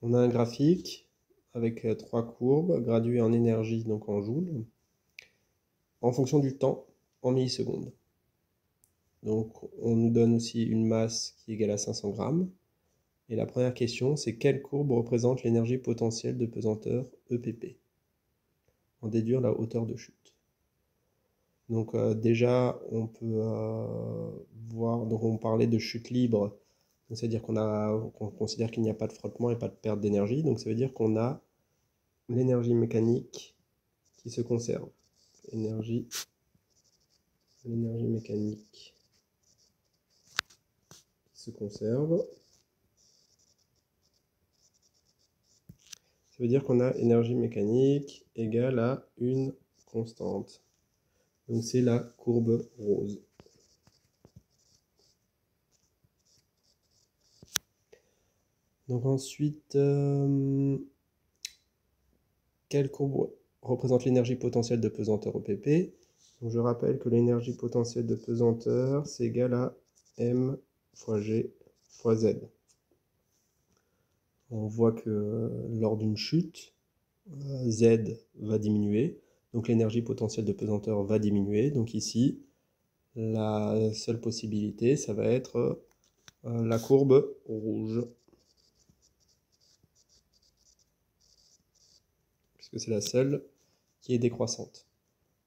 On a un graphique avec trois courbes graduées en énergie, donc en joules, en fonction du temps en millisecondes. Donc on nous donne aussi une masse qui est égale à 500 grammes. Et la première question, c'est quelle courbe représente l'énergie potentielle de pesanteur EPP? En déduire la hauteur de chute. Donc déjà, on peut voir, donc on parlait de chute libre, c'est-à-dire qu'on considère qu'il n'y a pas de frottement et pas de perte d'énergie, donc ça veut dire qu'on a l'énergie mécanique qui se conserve. L'énergie mécanique qui se conserve. Ça veut dire qu'on a énergie mécanique égale à une constante. Donc c'est la courbe rose. Donc ensuite, quelle courbe représente l'énergie potentielle de pesanteur EPP? Donc je rappelle que l'énergie potentielle de pesanteur, c'est égal à M fois G fois Z. On voit que lors d'une chute, Z va diminuer, donc l'énergie potentielle de pesanteur va diminuer. Donc ici, la seule possibilité, ça va être la courbe rouge, puisque c'est la seule qui est décroissante.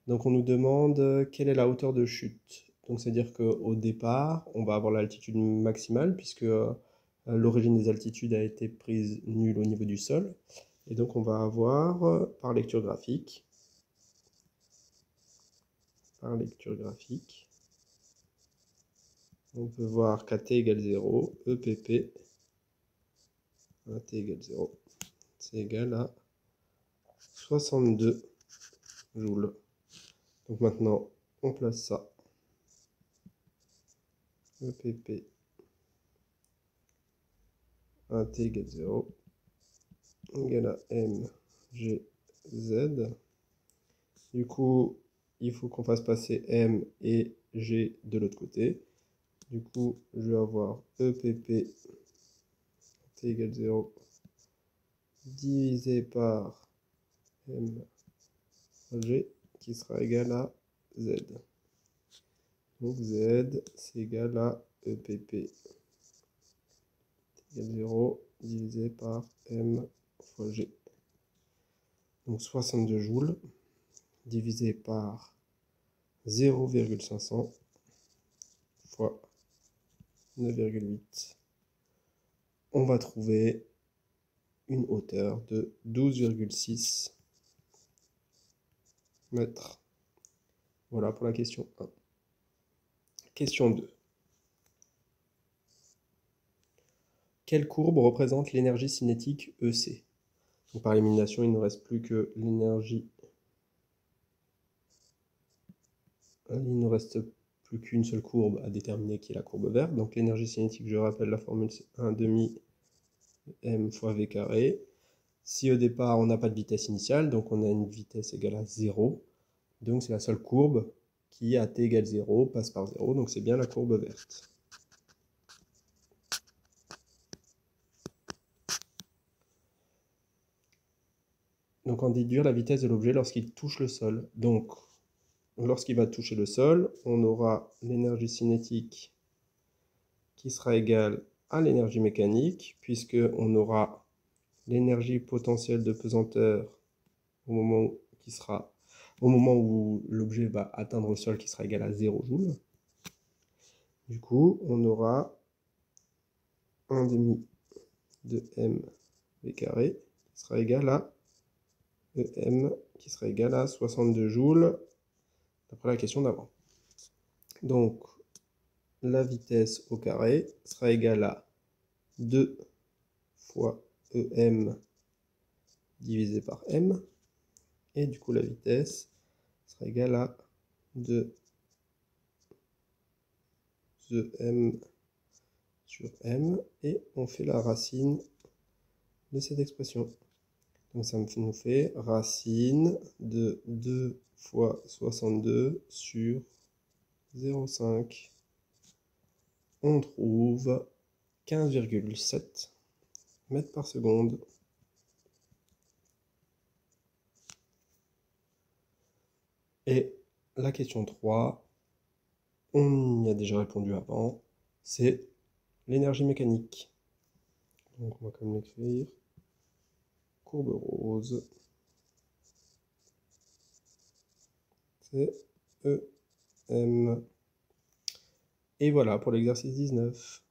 Donc on nous demande quelle est la hauteur de chute. Donc c'est-à-dire qu'au départ, on va avoir l'altitude maximale, puisque l'origine des altitudes a été prise nulle au niveau du sol. Et donc on va avoir, par lecture graphique, on peut voir qu'à t égale 0, EPP, à t égale 0, c'est égal à 62 joules. Donc maintenant, on place ça. EPP à t égale 0 égale à mgz. Du coup, il faut qu'on fasse passer m et g de l'autre côté. Du coup, je vais avoir EPP t égale 0 divisé par mg qui sera égal à z. Donc z, c'est égal à EPP égale 0 divisé par m fois g. Donc 62 joules divisé par 0,500 fois 9,8. On va trouver une hauteur de 12,6 mètres. Voilà pour la question 1. Question 2. Quelle courbe représente l'énergie cinétique EC? Donc par élimination, il ne reste plus que l'énergie. Il ne reste plus qu'une seule courbe à déterminer qui est la courbe verte. Donc l'énergie cinétique, je rappelle la formule, c'est 1/2 m fois v carré. Si au départ on n'a pas de vitesse initiale, donc on a une vitesse égale à 0, donc c'est la seule courbe qui à t égale 0 passe par 0, donc c'est bien la courbe verte. Donc en déduire la vitesse de l'objet lorsqu'il touche le sol. Donc lorsqu'il va toucher le sol, on aura l'énergie cinétique qui sera égale à l'énergie mécanique, puisqu'on aura l'énergie potentielle de pesanteur au moment où l'objet va atteindre le sol qui sera égal à 0 joule. Du coup, on aura 1/2 de m v carré qui sera égal à EM qui sera égal à 62 joules d'après la question d'avant. Donc, la vitesse au carré sera égale à 2 fois EM divisé par M. Et du coup, la vitesse sera égale à 2 EM sur M. Et on fait la racine de cette expression. Donc ça nous fait racine de 2 fois 62 sur 0,5. On trouve 15,7 mètres par seconde. Et la question 3, on y a déjà répondu avant, c'est l'énergie mécanique. Donc on va quand même l'écrire. Courbe rose. C'est EM. Et voilà pour l'exercice 19.